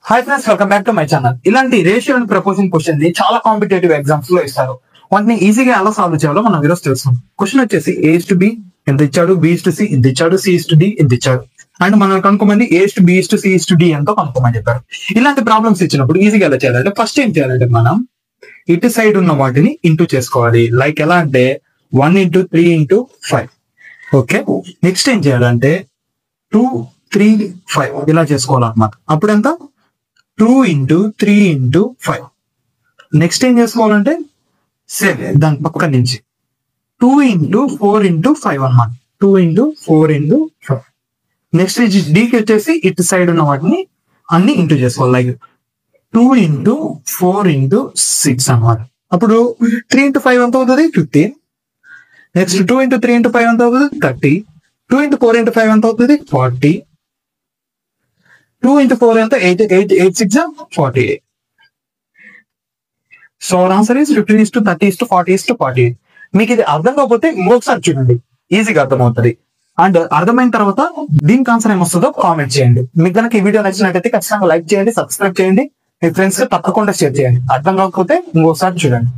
Hi friends, welcome back to my channel. ఇలాంటి ratio and proportion question ని చాలా competitive exams లో ఇస్తారు. వాటిని ఈజీగా ఎలా సాల్వ్ చేయాలో మనం ఈరోజు తెలుసుకుందాం. క్వశ్చన్ వచ్చేసి A is to B ఎంత ఇచ్చాడు, B is to C ఎంత ఇచ్చాడు, C is to D ఎంత ఇచ్చాడు. అండ్ మనం కనుక్కోమంది A is to B is to C is to D ఎంతో కనుక్కోమని చెప్పారు. ఇలాంటి ప్రాబ్లమ్స్ ఇచ్చినప్పుడు ఈజీగా ఎలా చేయాలంటే ఫస్ట్ ఏం చేయాలంటే మనం ఇటు సైడ్ ఉన్న వాటిని ఇంటూ చేసుకోవాలి. లైక్ ఎలా అంటే 1 into 3 into 5. ఓకే, నెక్స్ట్ ఏం చేయాలంటే 2, 3, 5 ఇలా చేసుకోవాలన్నమాట. అప్పుడు ఎంత 2 into 3 into 5. నెక్స్ట్ ఏం చేసుకోవాలంటే 7 దాని పక్క నుంచి 2 into 4 into 5 అన్నమాట. 2 into 4 into 5. నెక్స్ట్ డీకి వచ్చేసి ఇటు సైడ్ ఉన్న వాటిని అన్ని ఇంటూ చేసుకోవాలి. లైక్ 2 into 4 into 6 అన్నమాట. అప్పుడు 3 into 5 ఎంత అవుతుంది 15. నెక్స్ట్ 2 into 3 into 5 ఎంత అవుతుంది 30. 2 into 4 into 5 ఎంత అవుతుంది 40. 2 into 4 ఎంత 8 6 48. So our answer is 15 is to 30 is to 40 is to 48. మీకు ఇది అర్థం కాకపోతే ఇంకొకసారి చూడండి, ఈజీగా అర్థమవుతుంది. అండ్ అర్థమైన తర్వాత దీనికి ఆన్సర్ ఏమొస్తుందో కామెంట్ చేయండి. మీకు కనుక ఈ వీడియో నచ్చినట్టయితే ఖచ్చితంగా లైక్ చేయండి, సబ్స్క్రైబ్ చేయండి, మీ ఫ్రెండ్స్ కి తప్పకుండా షేర్ చేయండి. అర్థం కాకపోతే ఇంకొకసారి చూడండి.